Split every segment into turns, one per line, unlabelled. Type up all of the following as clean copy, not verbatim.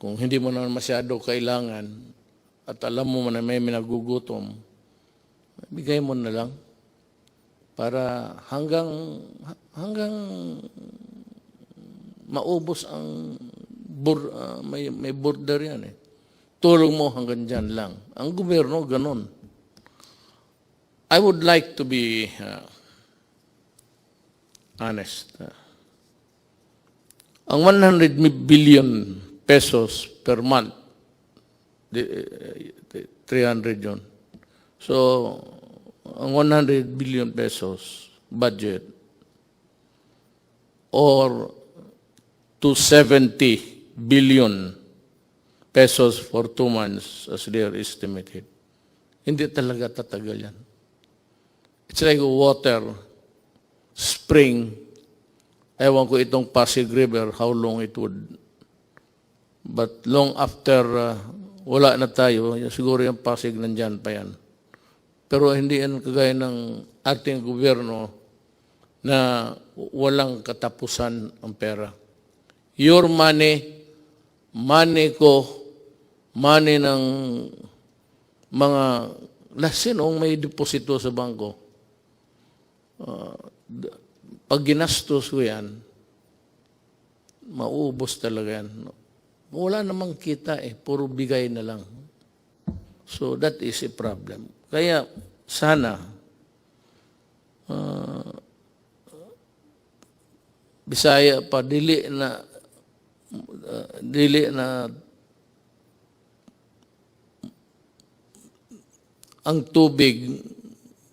Kung hindi mo naman masyado kailangan at alam mo na may minagugutom, bigay mo na lang para hanggang maubos ang may border yan eh. Tulong mo hanggang dyan lang. Ang gobyerno, ganun. I would like to be honest. Ang 100 billion pesos per month, 300 yun. So, ang 100 billion pesos budget or 270 billion pesos for 2 months as they are estimated. Hindi talaga tatagal yan. It's like water, spring. Ewan ko itong Pasig River, how long it would. But long after wala na tayo, siguro yung Pasig nandyan pa yan. Pero hindi yan kagaya ng ating gobyerno na walang katapusan ang pera. Your money, money ko, money ng mga sinong may deposito sa bangko. Pag ginastos ko yan, maubos talaga yan. Wala namang kita eh, puro bigay na lang. So that is a problem. Kaya sana, Bisaya pa, dili na ang tubig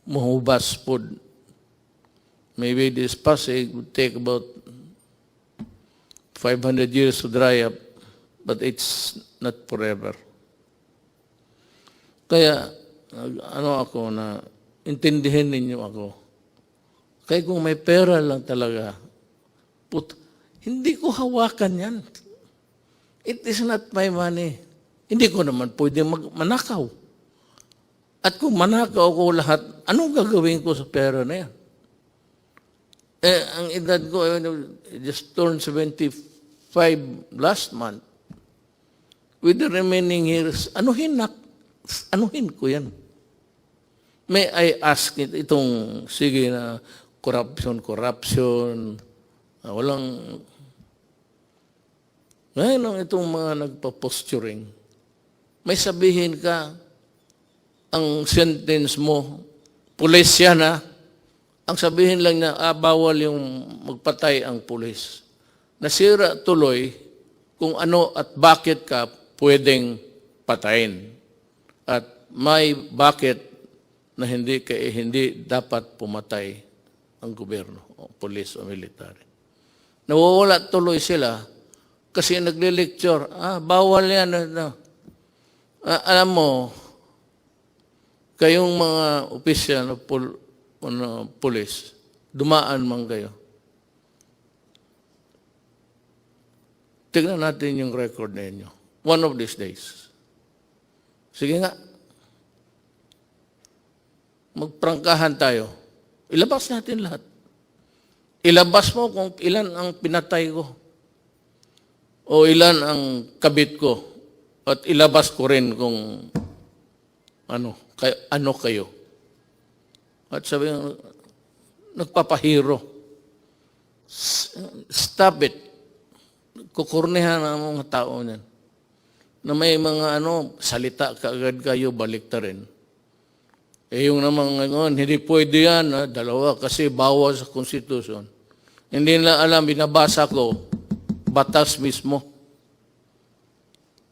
mahubas po. Maybe this Pasig would take about 500 years to dry up, but it's not forever. Kaya, ako na, intindihin ninyo ako. Kaya kung may pera lang talaga, hindi ko hawakan yan. It is not my money. Hindi ko naman pwede manakaw. At kung manakaw ko lahat, anong gagawin ko sa pera na yan? Ang edad ko, I just turned 75 last month. With the remaining years, anuhin ko yan. May I ask itong, sige na, corruption, walang, ngayon itong mga nagpa-posturing, may sabihin ka, ang sentence mo, pulisya na, ang sabihin lang niya, bawal yung magpatay ang pulis. Nasira tuloy kung ano at bakit ka pwedeng patayin. At may bakit na hindi dapat pumatay ang gobyerno, o pulis o military. Nawawala tuloy sila kasi nagle-lecture, bawal yan. Alam mo, kayong mga opisyal na pulis, dumaan man kayo. Tignan natin yung record ninyo. One of these days. Sige nga. Magprangkahan tayo. Ilabas natin lahat. Ilabas mo kung ilan ang pinatay ko. O ilan ang kabit ko. At ilabas ko rin kung ano kayo. At sabi nga, nagpapahiro. Stop it. Kukurnihan ang mga tao niyan. Na may mga salita kaagad kayo, balik ta rin. Yung naman ngayon, hindi pwede yan, dalawa kasi bawal sa konstitusyon. Hindi na alam, binabasa ko, batas mismo.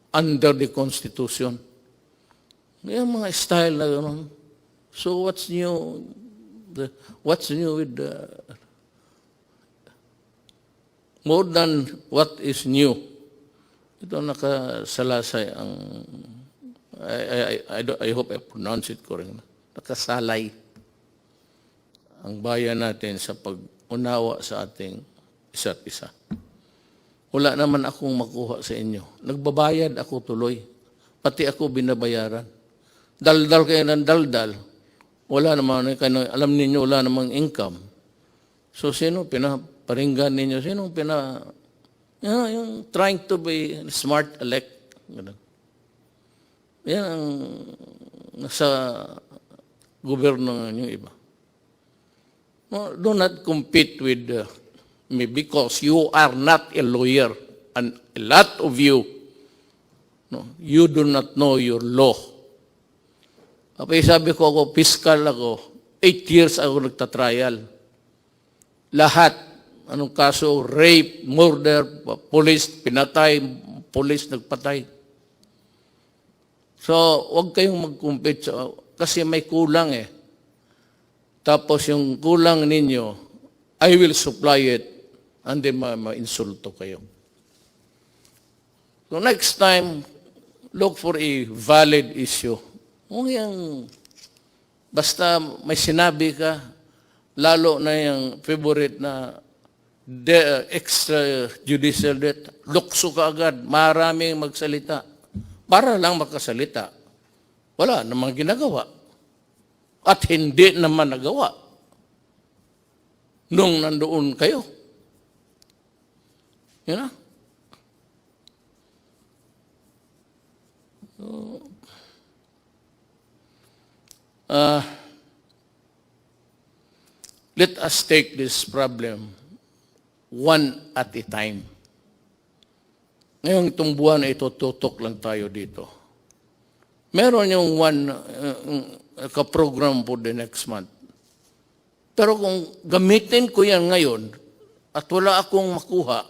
Under the Constitution. Yung mga style na gano'n. So what's new? What's new with more than what is new? Ito nakasalasay ang I hope I pronounce it correctly. Nakasalay ang bayan natin sa pag-unawa sa ating isa't isa. Wala naman akong makuha sa inyo. Nagbabayad ako tuloy. Pati ako binabayaran. Daldal kayo ng daldal. Wala naman, alam ninyo, wala namang income. So, sino pinaparinggan ninyo? Sino Yung trying to be smart elect. Ganun. Yan ang nasa gobyerno ng iba. No, do not compete with me because you are not a lawyer and a lot of you, no, you do not know your law. Kapag sabi ko ako, fiscal ako, 8 years ako nagtatrial. Lahat, anong kaso, rape, murder, police, pinatay, police nagpatay. So, huwag kayong mag-compete kasi may kulang eh. Tapos yung kulang ninyo, I will supply it and then ma-insulto kayo. So next time, look for a valid issue. Kung yung, basta may sinabi ka, lalo na yung favorite na extrajudicial death, lukso ka agad, maraming magsalita. Para lang makasalita. Wala namang ginagawa. At hindi naman nagawa nung nandoon kayo. You know? Let us take this problem one at a time. Ngayong itong buwan na ito, tutok lang tayo dito. Meron yung one ka-program for the next month. Pero kung gamitin ko yan ngayon at wala akong makuha,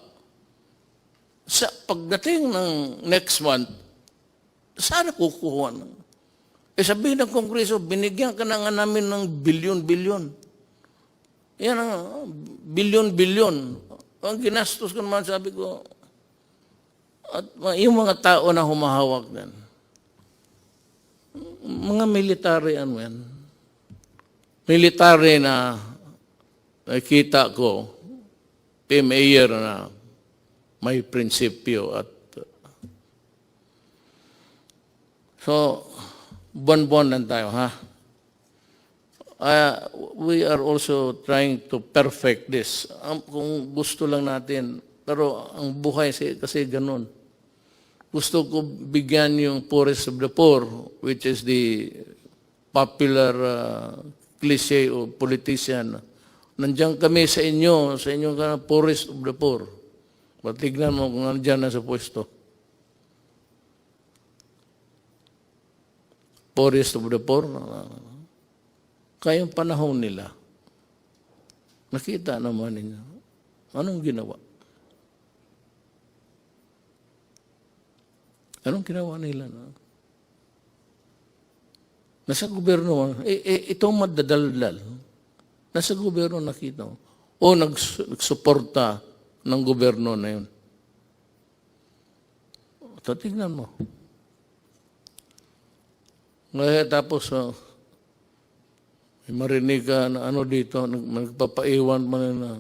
sa pagdating ng next month, saan kukuha? Sabihin ng Kongreso, binigyan ka na nga namin ng bilyon-bilyon. Yan ang bilyon-bilyon. Ang ginastos ko naman, sabi ko, at yung mga tao na humahawak din, mga military ano yan. Military na nakita ko, mayor na may prinsipyo at so, buwan-buwan lang tayo, ha? We are also trying to perfect this. Kung gusto lang natin, pero ang buhay kasi ganun. Gusto ko bigyan yung poorest of the poor, which is the popular cliche o politician. Nandiyan kami sa inyo ka poorest of the poor. Patignan mo kung nandiyan na sa pwesto. Poorest of the poor. Kayong panahon nila, nakita naman ninyo. Anong ginawa? Anong ginawa nila? Nasa gobyerno, itong madadaldal, nasa gobyerno nakita. O nagsuporta ng gobyerno na yun. Ito, tingnan mo. Ngayon tapos, may marinig ka na ano dito, nagpapaiwan man na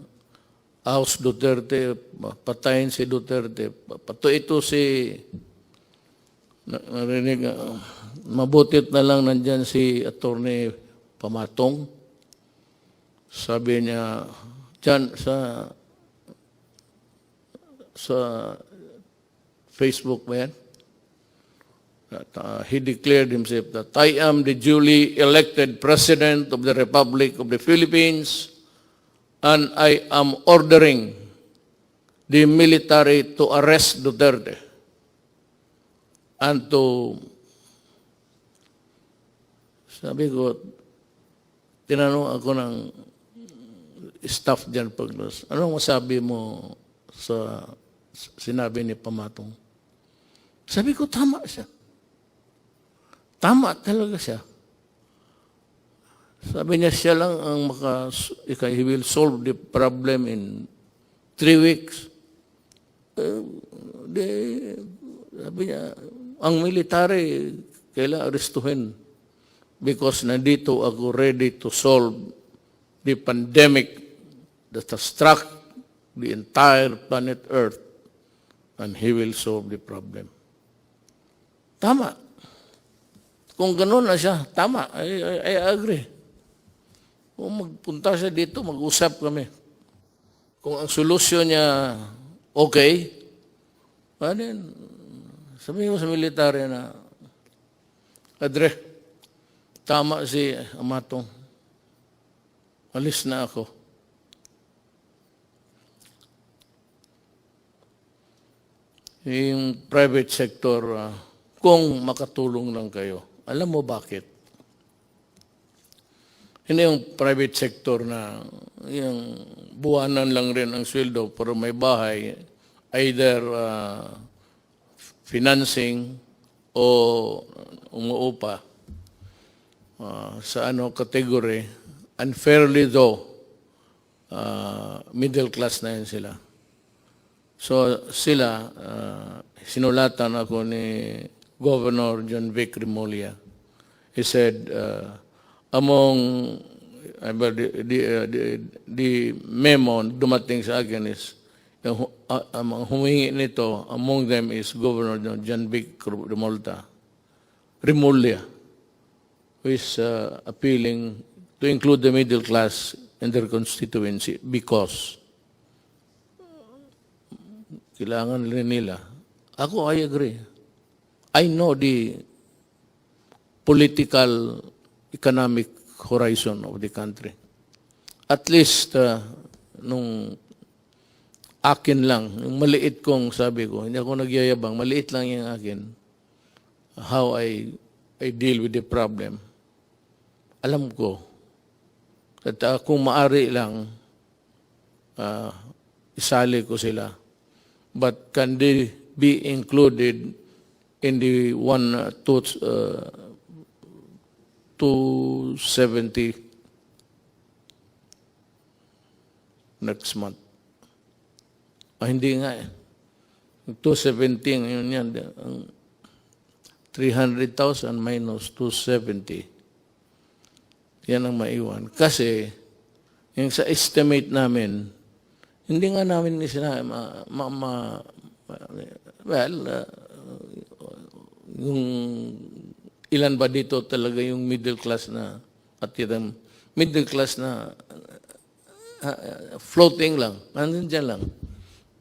House Duterte, patayin si Duterte. Pato ito si narinig, mabutit na lang nandyan si Attorney Pamatong. Sabi niya, dyan sa Facebook ba yan? He declared himself that I am the duly elected President of the Republic of the Philippines and I am ordering the military to arrest Duterte and to, sabi ko, tinanong ako ng staff dyan paglas, anong masabi mo sa sinabi ni Pamatong? Sabi ko, tama siya. Tama talaga siya. Sabi niya, siya lang ang he will solve the problem in 3 weeks. Sabi niya, ang military, kailangan arestuhin because nandito ako ready to solve the pandemic that has struck the entire planet Earth and he will solve the problem. Tama. Kung gano'n na siya, tama. I agree. Kung magpunta siya dito, mag-usap kami. Kung ang solusyon niya okay, Ano yun? Sabihin ko sa military na, Adre, tama si Amatong. Alis na ako. Yung private sector, kung makatulong lang kayo. Alam mo bakit? Hindi yung private sector na yung buwanan lang rin ang sweldo pero may bahay, either financing o umuupa sa category, unfairly though, middle class na yun sila. So sila, sinulatan ako ni Governor John Vic Remulla. He said, among the memo dumating sa akin is, ang humingi nito, among them is Governor John Vic Remulla, who is appealing to include the middle class in their constituency because kailangan rin nila. Ako, I agree. I know the political, economic horizon of the country. At least, nung akin lang, yung maliit kong sabi ko, hindi ako nagyayabang, maliit lang yung akin, how I deal with the problem. Alam ko, at kung maari lang, isali ko sila. But can they be included in the 270 next month? Hindi nga eh. 270 yun yan. 300,000 minus 270. Yan ang maiwan. Kasi, yung sa estimate namin, hindi nga namin yung ilan ba dito talaga yung middle class na at yung middle class na floating lang, nandun dyan lang.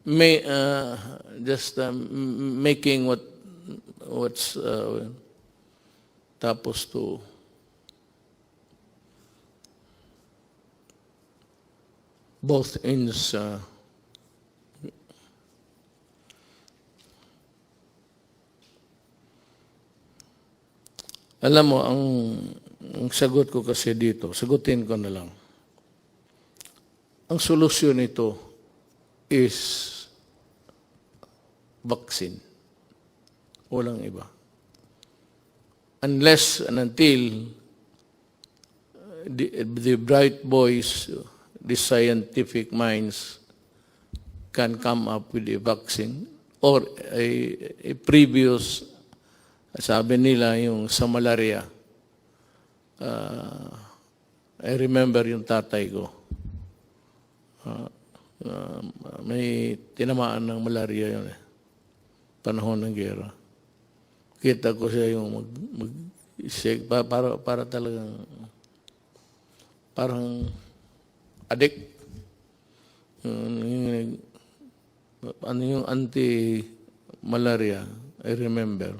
May, just making what's tapos to both ends alam mo, ang sagot ko kasi dito, sagutin ko na lang. Ang solusyon nito is vaccine. Walang iba. Unless and until the bright boys, the scientific minds can come up with a vaccine or a previous, sabi nila yung sa malaria. I remember yung tatay ko. May tinamaan ng malaria yun eh. Panahon ng gera. Kita ko siya yung mag-shake para talagang parang addict. Ano yung anti-malaria, I remember.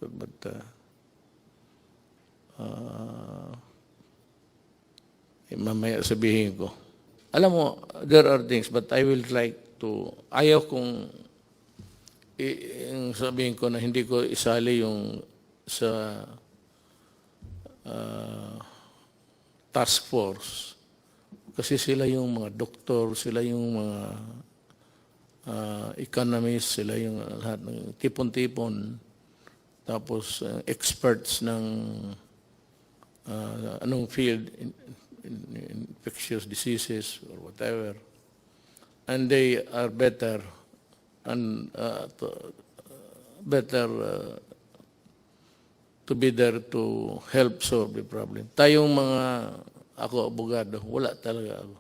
But mamaya sabihin ko. Alam mo, there are things, but I will like to, ayaw kong sabihin ko na hindi ko isali yung sa task force. Kasi sila yung mga doktor, sila yung mga economists, sila yung lahat ng tipon-tipon. Tapos experts ng anong field, infectious diseases or whatever. And they are better and to be there to help solve the problem. Tayong mga, ako abogado, wala talaga ako.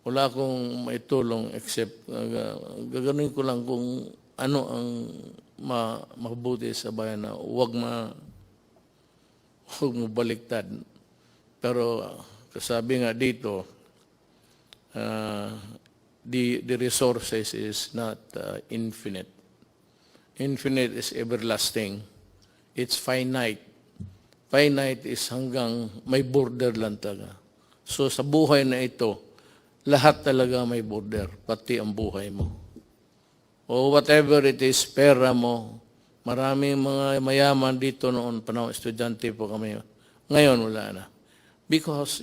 Wala akong maitulong except gaganuin ko lang kung ano ang mabuti sa bayan na huwag mo baliktad. Pero kasabi nga dito, uh, the resources is not infinite. Infinite is everlasting. It's finite. Finite is hanggang may border lang talaga. So sa buhay na ito, lahat talaga may border, pati ang buhay mo. O whatever it is, pera mo. Maraming mga mayaman dito noon, panahon estudyante po kami. Ngayon wala na. Because,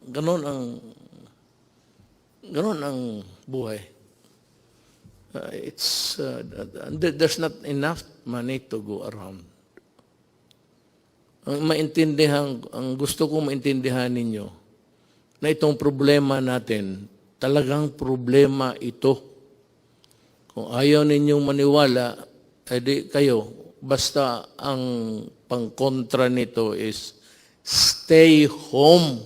ganun ang buhay. There's not enough money to go around. Ang gusto kong maintindihan ninyo, na itong problema natin, talagang problema ito. Kung ayaw ninyong maniwala, edi kayo, basta ang pangkontra nito is stay home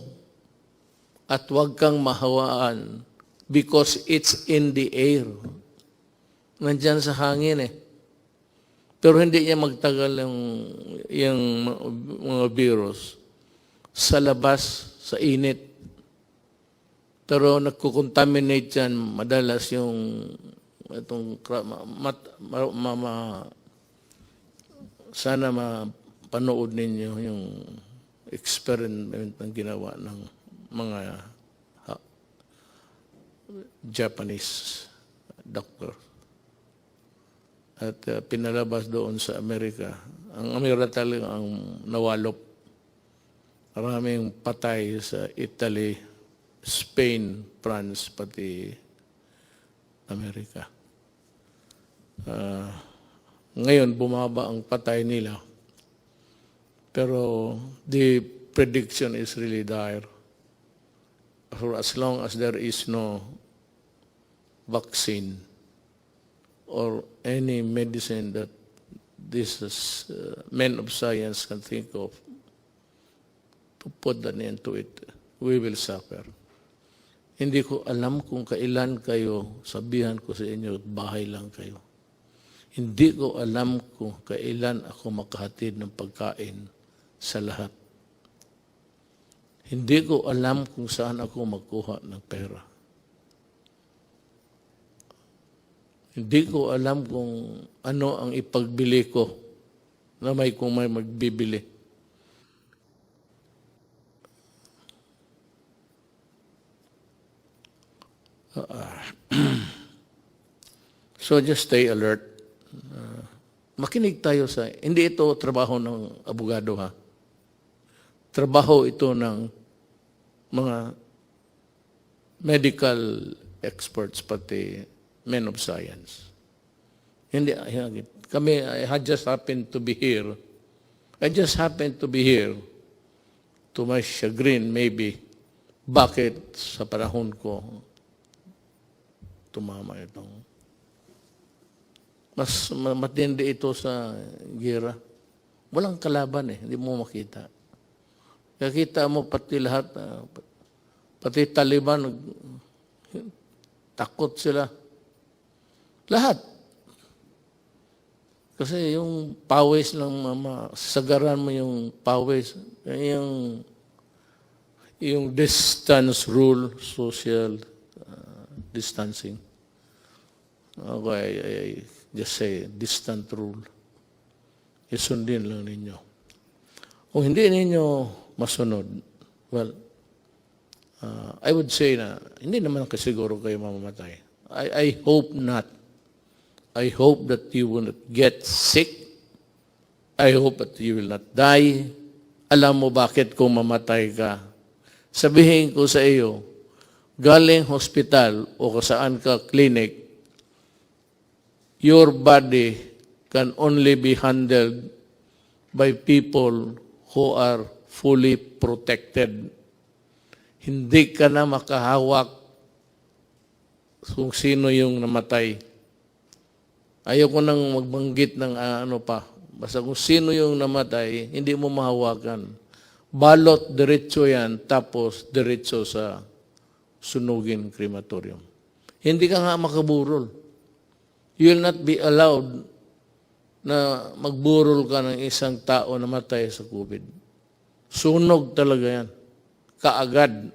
at huwag kang mahawaan because it's in the air. Nandyan sa hangin eh. Pero hindi niya magtagal yung mga virus sa labas, sa init. Pero nagkukontaminate yan madalas yung sana mapanood ninyo yung experiment na ginawa ng mga Japanese doctor. At pinalabas doon sa Amerika. Ang Amerika talaga ang nawalop. Maraming patay sa Italy, Spain, France, pati Amerika. Ngayon, bumaba ang patay nila. Pero the prediction is really dire. For as long as there is no vaccine or any medicine that this men of science can think of to put an end to it, we will suffer. Hindi ko alam kung kailan kayo, sabihan ko sa inyo, bahay lang kayo. Hindi ko alam kung kailan ako makahatid ng pagkain sa lahat. Hindi ko alam kung saan ako magkuha ng pera. Hindi ko alam kung ano ang ipagbili ko na kung may magbibili. So just stay alert. Makinig tayo sa, hindi ito trabaho ng abogado ha. Trabaho ito ng mga medical experts pati men of science. Hindi, kami, I just happened to be here. I just happened to be here to my chagrin maybe. Bakit sa panahon ko tumama itong mas matindi ito sa gira. Walang kalaban eh, hindi mo makita. Kakita mo pati lahat, pati Taliban, takot sila. Lahat. Kasi yung pawis lang, sagaran mo yung pawis. Yung distance rule, social distancing. Okay, I just say, distant rule. Isundin lang ninyo. Kung hindi ninyo masunod, well, I would say na, hindi naman kasiguro kayo mamamatay. I hope not. I hope that you will not get sick. I hope that you will not die. Alam mo bakit kung mamatay ka? Sabihin ko sa iyo, galing hospital o saan ka clinic, your body can only be handled by people who are fully protected. Hindi ka na makahawak kung sino yung namatay. Ayoko nang magbanggit ng ano pa. Basta kung sino yung namatay, hindi mo mahawakan. Balot, diretso yan, tapos diretso sa sunugin crematorium. Hindi ka nga makaburol. You will not be allowed na magburol ka ng isang tao na matay sa COVID. Sunog talaga yan. Kaagad.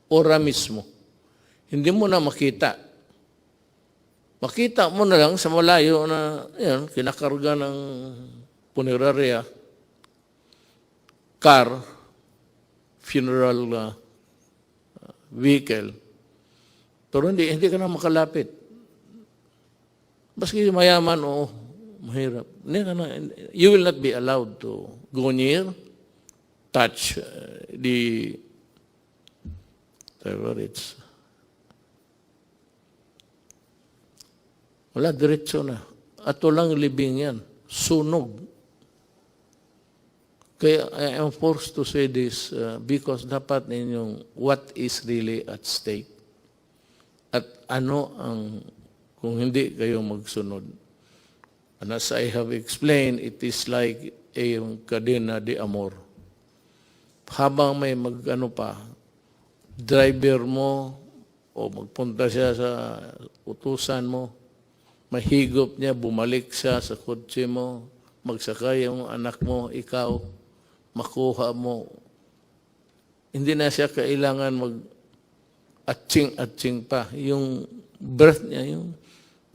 ora mismo. Hindi mo na makita. Makita mo na lang sa malayo na yan, kinakarga ng punerarya, car, funeral vehicle. Pero hindi ka na makalapit. Baski mayaman o mahirap. You will not be allowed to go near, touch the whatever it's. Wala, diretso na. At walang libing yan. Sunog. Kaya I am forced to say this because dapat ninyong what is really at stake. At ano ang, kung hindi kayo magsunod. And as I have explained, it is like a cadena de amor. Habang may driver mo o magpunta siya sa utusan mo, mahigop niya, bumalik siya sa kotse mo, magsakay yung anak mo, ikaw, makuha mo. Hindi na siya kailangan mag-atching pa. Yung breath niya, yung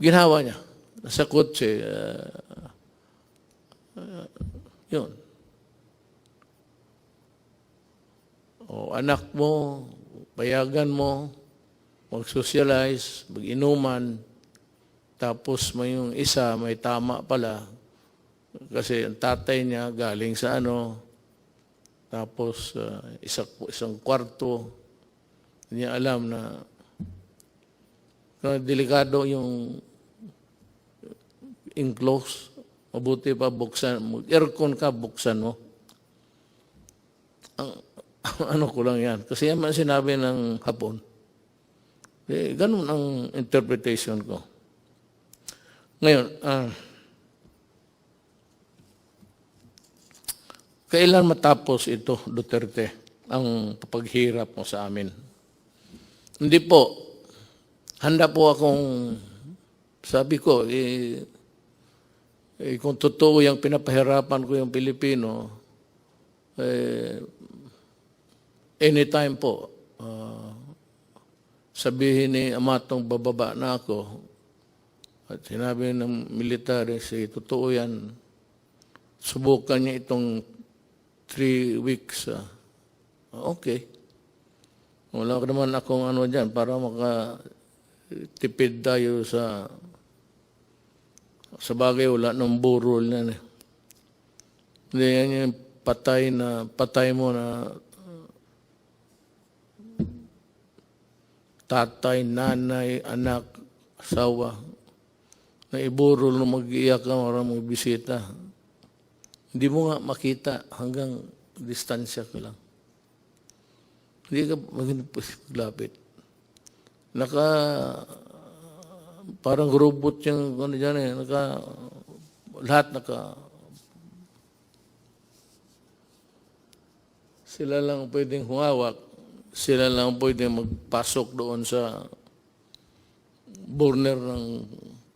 ginawa niya, nasa kotse, yun. O anak mo, payagan mo, mag-socialize, mag-inuman, tapos may yung isa, may tama pala. Kasi ang tatay niya galing sa tapos isang kwarto. Hindi niya alam na delikado yung enclose. Mabuti pa buksan. Aircon ka, buksan mo. Ang ko lang yan. Kasi yan man sinabi ng hapon. Ganun ang interpretation ko. Ngayon, kailan matapos ito, Duterte, ang paghirap mo sa amin? Hindi po. Handa po akong, sabi ko, kung totoo yung pinapahirapan ko yung Pilipino, anytime po, sabihin ni Amatong bababa na ako, at sinabi ng military, totoo yan, subukan niya itong 3 weeks. Okay. Wala ko naman akong dyan para makatipid tayo sa bagay, wala ng burol na. Hindi yan yung patay mo na tatay, nanay, anak, asawa, na iburol na mag-iyak ka, marang magbisita. Hindi mo nga makita hanggang distansya ka lang. Hindi ka maglapit. Parang robot yung dyan lahat sila lang pwedeng humawak, sila lang pwedeng magpasok doon sa burner ng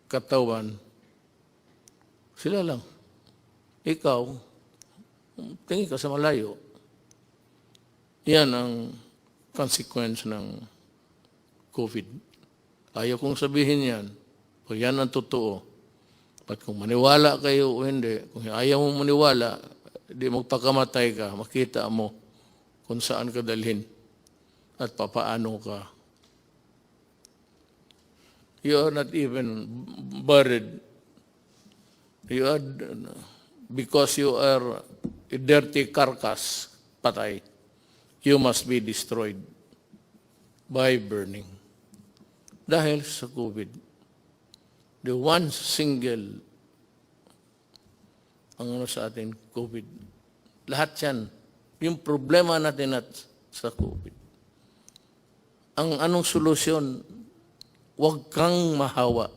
katawan. Sila lang. Ikaw, tingin ka sa malayo. Yan ang consequence ng COVID. Ayaw kong sabihin yan. O yan ang totoo. At kung maniwala kayo o hindi, kung ayaw mong maniwala, di magpakamatay ka, makita mo kung saan ka dalhin at papaano ka. You are not even buried. You are, because you are a dirty carcass, patay, you must be destroyed by burning. Dahil sa COVID, the one single sa atin, COVID. Lahat yan. Yung problema natin sa COVID. Ang anong solusyon? Huwag kang mahawa.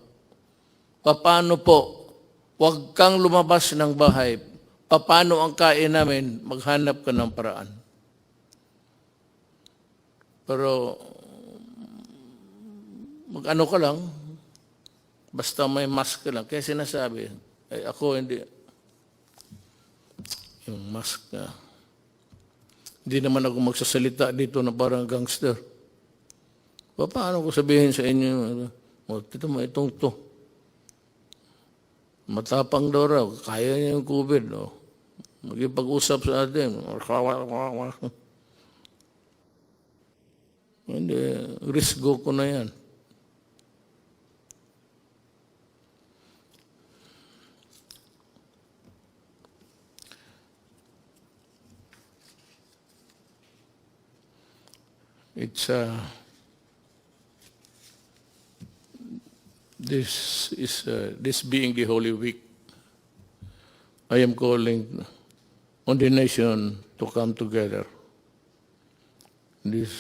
Paano po? Huwag kang lumabas ng bahay. Paano ang kain namin? Maghanap ka ng paraan. Pero, mag-ano ka lang, basta may mask ka lang. Kaya sinasabi, ako hindi, yung mask na, hindi naman ako magsasalita dito na parang gangster. Paano ko sabihin sa inyo, ito mo, itong to. Matapang daw raw, kaya niya yung COVID. Oh. Magipag-usap sa atin. Hindi, risgo ko na yan. It's this being the Holy Week, I am calling on the nation to come together this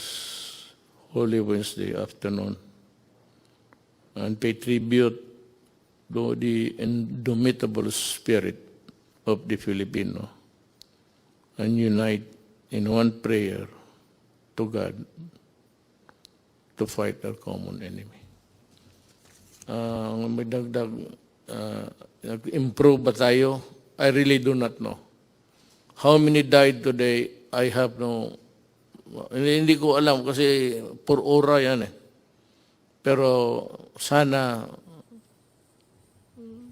Holy Wednesday afternoon and pay tribute to the indomitable spirit of the Filipino and unite in one prayer to God to fight our common enemy. May dagdag, nag-improve ba tayo? I really do not know. How many died today? I have no, hindi ko alam kasi per ora yan eh. Pero sana,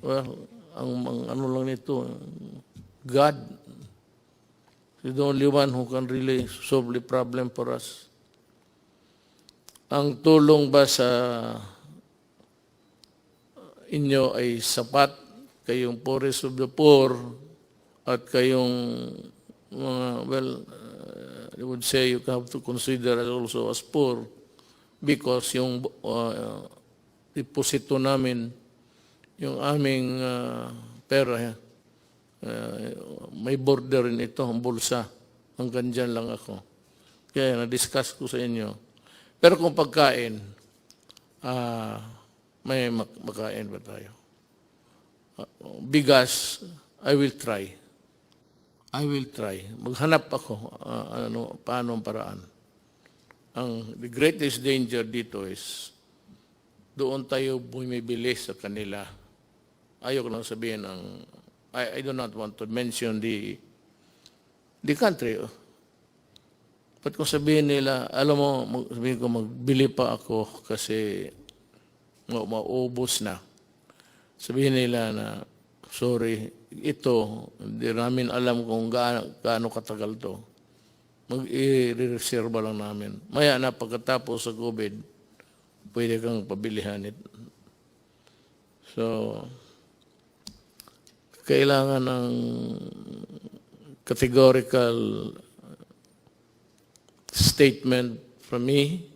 well, ang ano lang nito, God is the only one who can really solve the problem for us. Ang tulong ba sa inyo ay sapat, kayong poorest of the poor, at kayong well, I would say you have to consider also as poor because yung deposito namin, yung aming pera, may border rin ito, ang bulsa. Hanggang dyan lang ako. Kaya na-discuss ko sa inyo. Pero kung pagkain, may makain ba tayo? Bigas, I will try. I will try. Maghanap ako paano ang paraan. The greatest danger dito is doon tayo bumibili sa kanila. Ayoko lang sabihin I do not want to mention the country. But kung sabihin nila, alam mo, sabihin ko, magbili pa ako kasi maubos na. Sabihin nila na, sorry, ito, hindi namin alam kung gaano katagal to. Mag-i-reserva lang namin. Maya na pagkatapos sa COVID, pwede kang pabilihan ito. So, kailangan ng categorical statement from me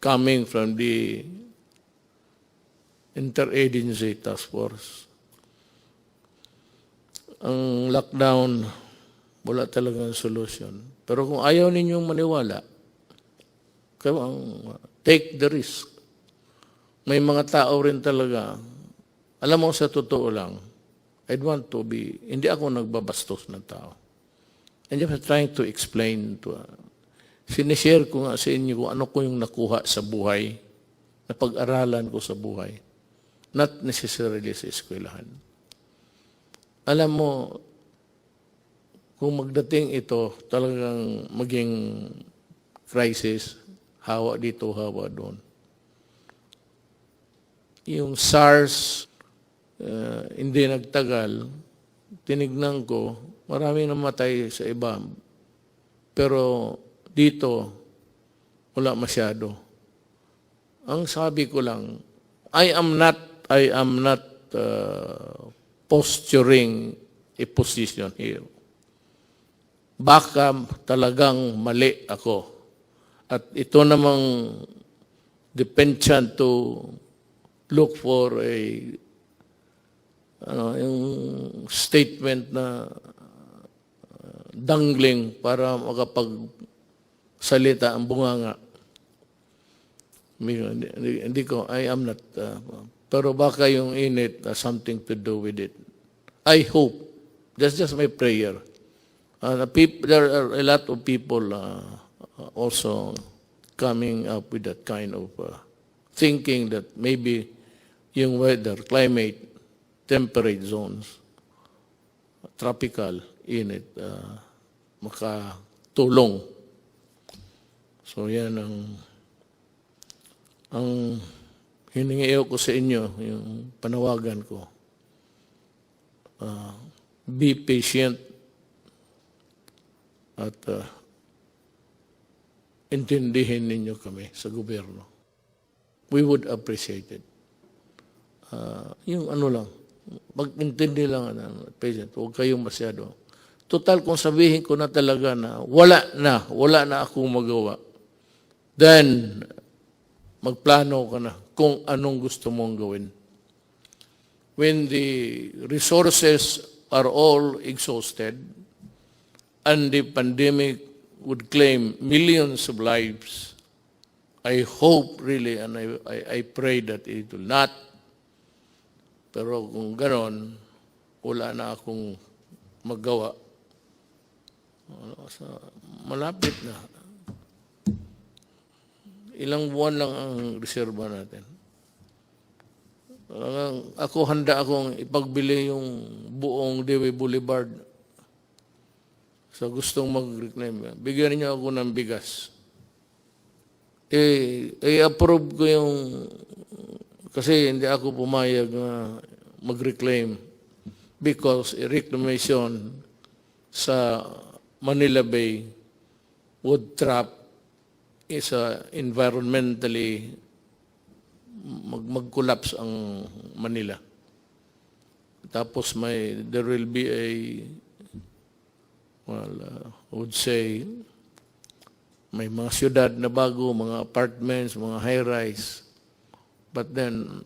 coming from the Interagency Task Force. Ang lockdown, wala talagang solution. Pero kung ayaw ninyong maniwala, take the risk. May mga tao rin talaga, alam mo sa totoo lang, I'd want to be, hindi ako nagbabastos ng tao. And just trying to explain to, sinishare ko nga sa inyo kung ano ko yung nakuha sa buhay, na pag-aralan ko sa buhay. Not necessarily sa eskwelahan. Alam mo, kung magdating ito, talagang maging crisis, hawa dito, hawa doon. Yung SARS, hindi nagtagal, tinignan ko, maraming namatay sa iba. Pero dito, wala masyado. Ang sabi ko lang, I am not posturing a position here. Baka talagang mali ako. At ito namang depensyent to look for yung statement na dangling para makapagsalita ang bunganga. Hindi ko, I am not, pero baka yung init something to do with it. I hope, that's just my prayer. There are a lot of people also coming up with that kind of thinking that maybe yung weather, climate, temperate zones, tropical, init, makatulong. So yan ang Ang hiningi ko sa inyo, yung panawagan ko, be patient at intindihin ninyo kami sa gobyerno. We would appreciate it. Yung ano lang, mag-intindi lang, patient, huwag kayong masyado. Total, kung sabihin ko na talaga na wala na akong magawa, then magplano ka na kung anong gusto mong gawin. When the resources are all exhausted and the pandemic would claim millions of lives, I hope really and I pray that it will not. Pero kung ganon, wala na akong magawa. Malapit na. Ilang buwan lang ang reserba natin. Ako handa akong ipagbili yung buong Dewey Boulevard. So gustong mag-reclaim. Bigyan niyo ako ng bigas. I-approve ko yung, kasi hindi ako pumayag na mag-reclaim because reclamation sa Manila Bay would trap is environmentally mag-collapse ang Manila. Tapos there will be I would say, may mga syudad na bago, mga apartments, mga high-rise. But then,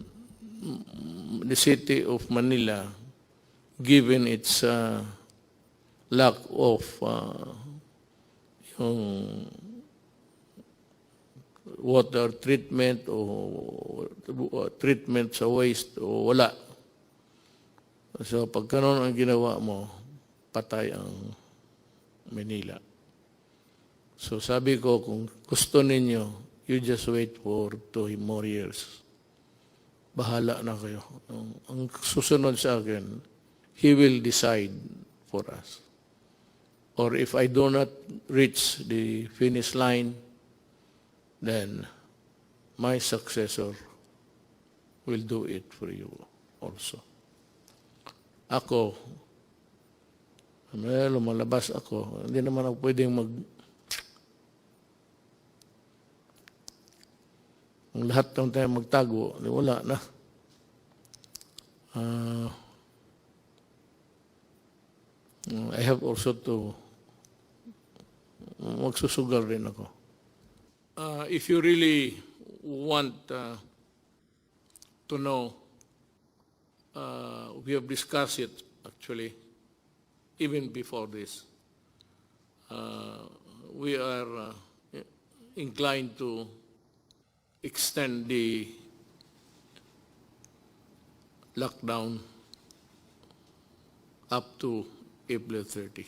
the city of Manila, given its lack of yung water treatment o treatment sa waste o wala. So pag kanon ang ginawa mo, patay ang Manila. So sabi ko, kung gusto ninyo, you just wait for 2 more years. Bahala na kayo. Ang susunod sa akin, He will decide for us. Or if I do not reach the finish line, then my successor will do it for you also. Ako, lumalabas ako, hindi naman ako pwedeng ang lahat ng tayo magtago, wala na. I have also to magsusugal rin ako. If you really want to know, we have discussed it actually even before this. We are inclined to extend the lockdown up to April 30.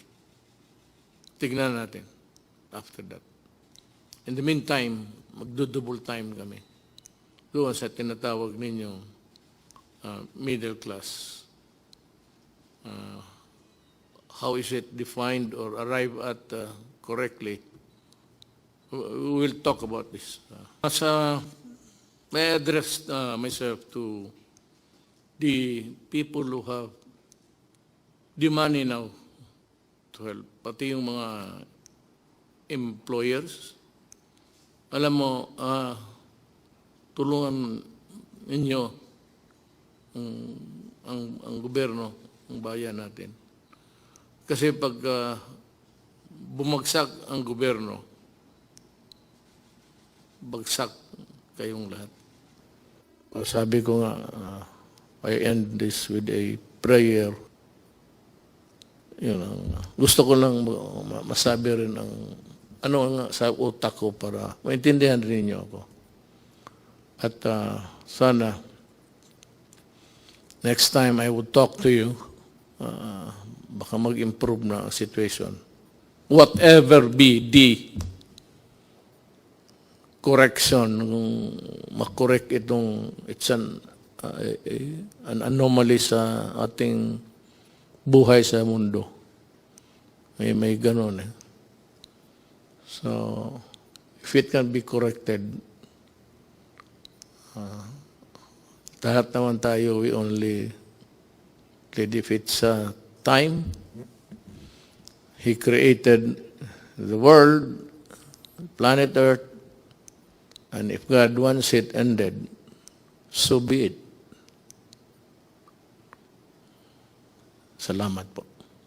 Tignan natin after that. In the meantime, magdo-double time kami. Doon sa tinatawag ninyong middle class. How is it defined or arrived at correctly? We will talk about this. May I address myself to the people who have the money now to help, pati yung mga employers. Alam mo, tulungan ninyo ang gobyerno, ang bayan natin. Kasi pag bumagsak ang gobyerno, bagsak kayong lahat. Sabi ko nga, I end this with a prayer. Gusto ko lang masabi rin ang ano nga sa utak ko para maintindihan rin niyo ako. At sana next time I would talk to you, baka mag-improve na ang situation. Whatever be the correction, kung makorek itong, it's an anomaly sa ating buhay sa mundo. May ganon eh. So, if it can be corrected, Lahat naman tayo, we only live if it's time. He created the world, planet Earth, and if God wants it ended, so be it. Salamat po.